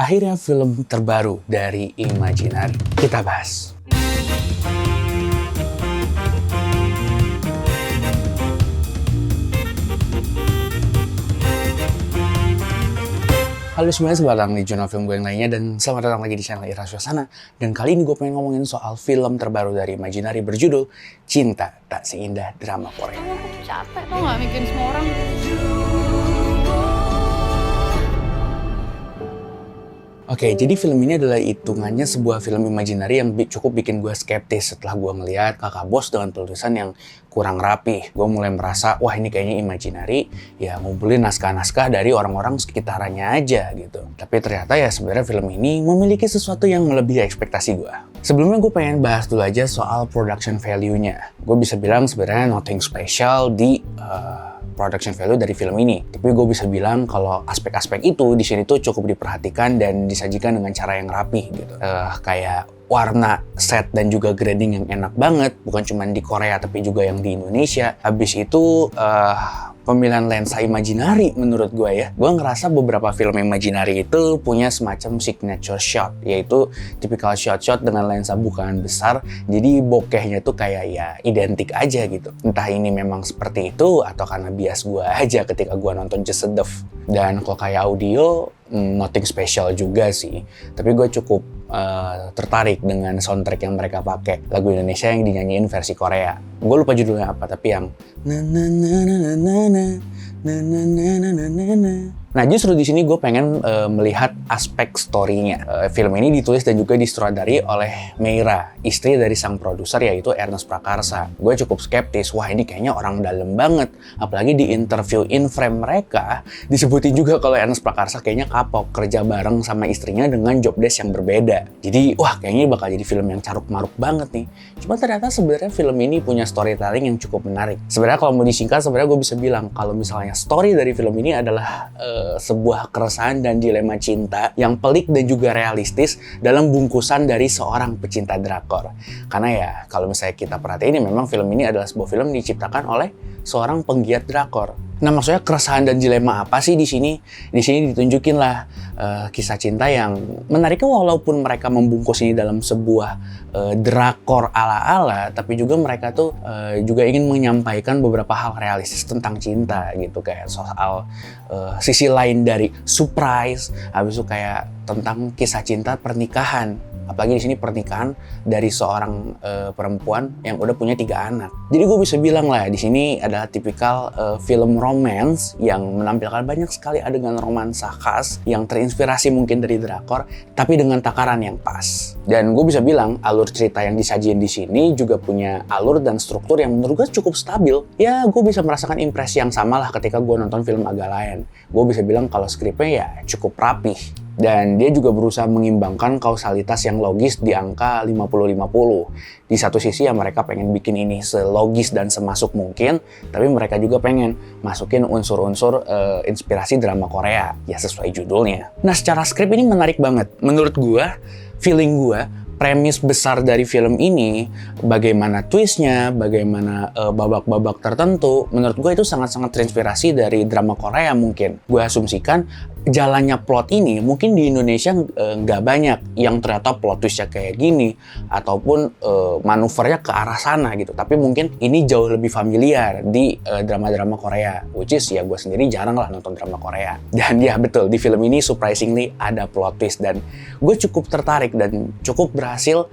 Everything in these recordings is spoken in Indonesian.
Akhirnya film terbaru dari Imaginary kita bahas. Halo semuanya, selamat datang di jurnal film gue yang lainnya dan selamat datang lagi di channel Ira Suasana. Dan kali ini gue pengen ngomongin soal film terbaru dari Imaginary berjudul Cinta Tak Seindah Drama Korea. Aku tuh capek tau gak mikirin semua orang. Oke, jadi film ini adalah hitungannya sebuah film Imaginary yang cukup bikin gue skeptis setelah gue ngeliat kakak bos dengan tulisan yang kurang rapi. Gue mulai merasa, wah ini kayaknya Imaginary ya ngumpulin naskah-naskah dari orang-orang sekitarannya aja gitu. Tapi ternyata ya sebenarnya film ini memiliki sesuatu yang melebihi ekspektasi gue. Sebelumnya gue pengen bahas dulu aja soal production value-nya. Gue bisa bilang sebenarnya nothing special di production value dari film ini. Tapi gue bisa bilang kalau aspek-aspek itu di sini tuh cukup diperhatikan dan disajikan dengan cara yang rapi gitu. Kayak warna, set, dan juga grading yang enak banget. Bukan cuma di Korea tapi juga yang di Indonesia. Habis itu pemilihan lensa Imaginary menurut gue ya. Gue ngerasa beberapa film Imaginary itu punya semacam signature shot, yaitu tipikal shot-shot dengan lensa bukaan besar. Jadi bokehnya tuh kayak ya identik aja gitu. Entah ini memang seperti itu atau karena bias gue aja ketika gue nonton Just a Dove. Dan kalau kayak audio, nothing special juga sih. Tapi gue cukup tertarik dengan soundtrack yang mereka pakai. Lagu Indonesia yang dinyanyiin versi Korea. Gue lupa judulnya apa, tapi yang na na na na na na na na na na na na na. Nah justru di sini gue pengen melihat aspek story-nya. Film ini ditulis dan juga disutradari oleh Meira, istri dari sang produser yaitu Ernest Prakarsa. Gue cukup skeptis, wah ini kayaknya orang dalam banget. Apalagi di interview in frame mereka disebutin juga kalau Ernest Prakarsa kayaknya kapok kerja bareng sama istrinya dengan job desk yang berbeda. Jadi wah kayaknya bakal jadi film yang caruk-maruk banget nih. Cuma ternyata sebenarnya film ini punya storytelling yang cukup menarik. Sebenarnya kalau mau disingkat, sebenarnya gue bisa bilang kalau misalnya story dari film ini adalah sebuah keresahan dan dilema cinta yang pelik dan juga realistis dalam bungkusan dari seorang pecinta drakor. Karena ya kalau misalnya kita perhatiin memang film ini adalah sebuah film diciptakan oleh seorang penggiat drakor. Nah maksudnya keresahan dan dilema apa sih di sini? Di sini ditunjukin lah kisah cinta yang menariknya walaupun mereka membungkus ini dalam sebuah drakor ala-ala, tapi juga mereka tuh juga ingin menyampaikan beberapa hal realistis tentang cinta gitu, kayak soal sisi lain dari surprise, habis itu kayak tentang kisah cinta pernikahan. Apalagi di sini pernikahan dari seorang perempuan yang udah punya 3 anak. Jadi gue bisa bilang lah di sini adalah tipikal film romance yang menampilkan banyak sekali adegan romansa khas yang terinspirasi mungkin dari drakor, tapi dengan takaran yang pas. Dan gue bisa bilang alur cerita yang disajiin di sini juga punya alur dan struktur yang menurut gue cukup stabil. Ya gue bisa merasakan impresi yang sama lah ketika gue nonton film agak lain. Gue bisa bilang kalau skripnya ya cukup rapih. Dan dia juga berusaha mengimbangkan kausalitas yang logis di angka 50-50. Di satu sisi ya mereka pengen bikin ini selogis dan semasuk mungkin, tapi mereka juga pengen masukin unsur-unsur inspirasi drama Korea, ya sesuai judulnya. Nah secara skrip ini menarik banget. Menurut gua, feeling gua, premis besar dari film ini, bagaimana twistnya, bagaimana babak-babak tertentu, menurut gue itu sangat-sangat terinspirasi dari drama Korea mungkin. Gue asumsikan jalannya plot ini mungkin di Indonesia nggak banyak yang ternyata plot twistnya kayak gini, ataupun manuvernya ke arah sana gitu. Tapi mungkin ini jauh lebih familiar di drama-drama Korea, which is ya gue sendiri jarang lah nonton drama Korea. Dan ya betul, di film ini surprisingly ada plot twist dan gue cukup tertarik dan cukup berhasil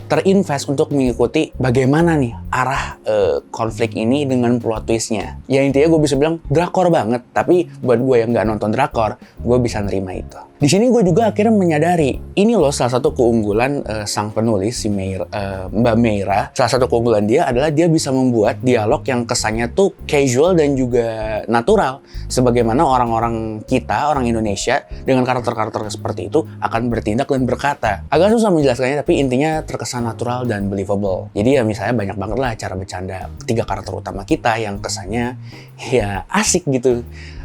terinvest untuk mengikuti bagaimana nih arah konflik ini dengan plot twistnya. Ya intinya gue bisa bilang drakor banget, tapi buat gue yang nggak nonton drakor, gue bisa nerima itu. Di sini gue juga akhirnya menyadari, ini loh salah satu keunggulan sang penulis, si Mbak Meira. Salah satu keunggulan dia adalah dia bisa membuat dialog yang kesannya tuh casual dan juga natural. Sebagaimana orang-orang kita, orang Indonesia, dengan karakter-karakter seperti itu akan bertindak dan berkata. Agak susah menjelaskannya, tapi intinya terkesan natural dan believable. Jadi ya misalnya banyak banget lah cara bercanda 3 karakter utama kita yang kesannya ya asik gitu.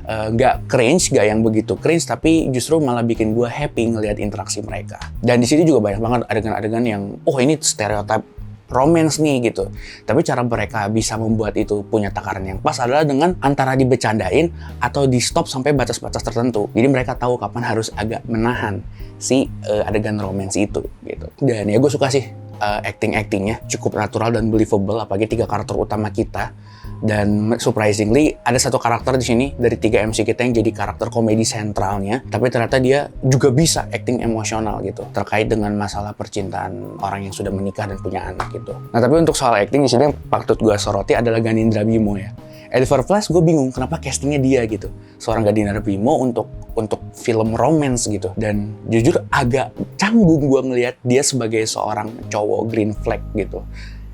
Nggak cringe, nggak yang begitu cringe, tapi justru malah bikin gue happy ngelihat interaksi mereka. Dan di sini juga banyak banget adegan-adegan yang, oh ini stereotip romance nih gitu. Tapi cara mereka bisa membuat itu punya takaran yang pas adalah dengan antara dibecandain atau di stop sampai batas-batas tertentu. Jadi mereka tahu kapan harus agak menahan si adegan romance itu gitu. Dan ya gue suka sih acting-actingnya cukup natural dan believable, apalagi 3 karakter utama kita. Dan surprisingly ada satu karakter di sini dari 3 MC kita yang jadi karakter komedi sentralnya, tapi ternyata dia juga bisa acting emosional gitu terkait dengan masalah percintaan orang yang sudah menikah dan punya anak gitu. Nah tapi untuk soal acting di sini yang patut gue soroti adalah Ganindra Bimo ya. At the first place gue bingung kenapa castingnya dia gitu, seorang Ganindra Bimo untuk film romance gitu. Dan jujur agak canggung gue ngelihat dia sebagai seorang cowok green flag gitu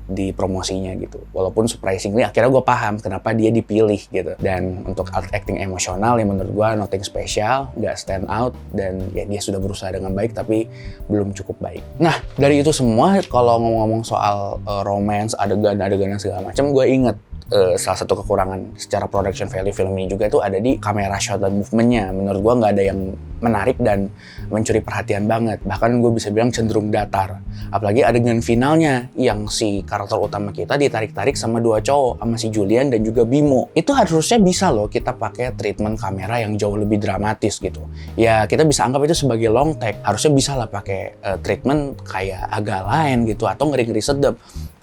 di promosinya gitu. Walaupun surprisingly akhirnya gue paham kenapa dia dipilih gitu. Dan untuk acting emosional yang menurut gue nothing special, nggak stand out, dan ya dia sudah berusaha dengan baik tapi belum cukup baik. Nah dari itu semua kalau ngomong-ngomong soal romance, adegan-adegan segala macam, gue inget salah satu kekurangan secara production value film ini juga itu ada di kamera shot dan movementnya. Menurut gue nggak ada yang menarik dan mencuri perhatian banget. Bahkan gue bisa bilang cenderung datar. Apalagi adegan finalnya yang si karakter utama kita ditarik-tarik sama 2 cowok, sama si Julian dan juga Bimo. Itu harusnya bisa loh kita pakai treatment kamera yang jauh lebih dramatis gitu. Ya kita bisa anggap itu sebagai long take. Harusnya bisa lah pakai treatment kayak agak lain gitu, atau ngeri-ngeri sedap.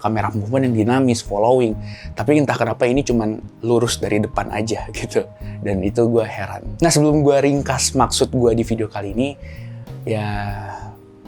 Kamera movement yang dinamis, following. Tapi entah kenapa ini cuman lurus dari depan aja gitu. Dan itu gue heran. Nah sebelum gue ringkas maksud gue di video kali ini, ya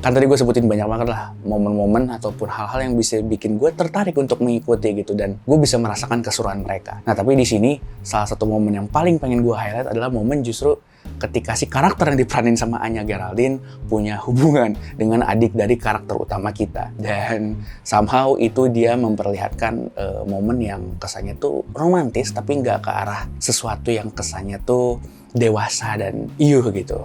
kan tadi gue sebutin banyak banget lah momen-momen ataupun hal-hal yang bisa bikin gue tertarik untuk mengikuti gitu, dan gue bisa merasakan keseruan mereka. Nah tapi di sini salah satu momen yang paling pengen gue highlight adalah momen justru ketika si karakter yang diperanin sama Anya Geraldine punya hubungan dengan adik dari karakter utama kita. Dan somehow itu dia memperlihatkan momen yang kesannya tuh romantis tapi nggak ke arah sesuatu yang kesannya tuh dewasa dan gitu.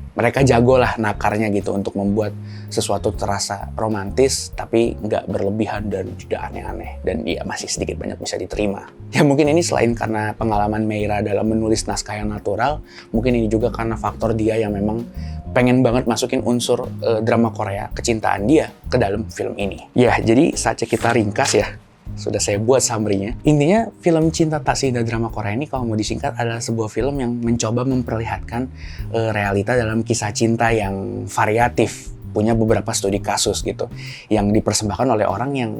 Mereka jago lah nakarnya gitu untuk membuat sesuatu terasa romantis tapi nggak berlebihan dan juga aneh-aneh, dan ya masih sedikit banyak bisa diterima. Ya mungkin ini selain karena pengalaman Meira dalam menulis naskah yang natural, mungkin ini juga karena faktor dia yang memang pengen banget masukin unsur drama Korea kecintaan dia ke dalam film ini. Ya jadi saatnya kita ringkas ya. Sudah saya buat summary-nya. Intinya film Cinta Tak Seindah Drama Korea ini kalau mau disingkat adalah sebuah film yang mencoba memperlihatkan realita dalam kisah cinta yang variatif. Punya beberapa studi kasus gitu. Yang dipersembahkan oleh orang yang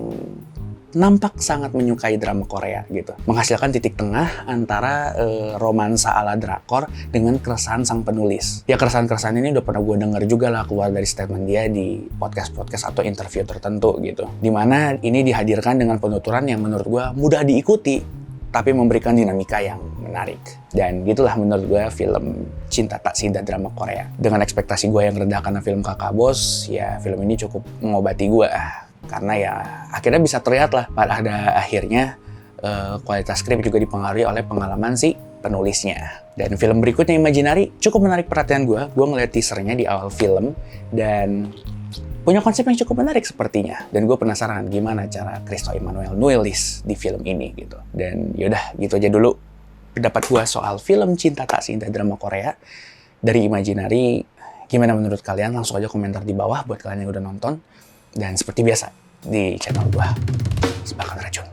nampak sangat menyukai drama Korea gitu. Menghasilkan titik tengah antara romansa ala drakor dengan keresahan sang penulis. Ya keresahan-keresahan ini udah pernah gue denger juga lah keluar dari statement dia di podcast-podcast atau interview tertentu gitu. Dimana ini dihadirkan dengan penuturan yang menurut gue mudah diikuti, tapi memberikan dinamika yang menarik. Dan gitulah menurut gue film Cinta Tak Seindah Drama Korea. Dengan ekspektasi gue yang rendah karena film Kakak Bos, ya film ini cukup mengobati gue. Karena ya akhirnya bisa terlihat lah pada akhirnya kualitas skrip juga dipengaruhi oleh pengalaman si penulisnya. Dan film berikutnya Imaginary cukup menarik perhatian gue. Gue ngeliat teasernya di awal film dan punya konsep yang cukup menarik sepertinya. Dan gue penasaran gimana cara Christo Emmanuel nulis di film ini gitu. Dan yaudah gitu aja dulu pendapat gue soal film Cinta Tak Seindah Drama Korea dari Imaginary. Gimana menurut kalian? Langsung aja komentar di bawah buat kalian yang udah nonton. Dan seperti biasa di channel gua, Sebakan Racun.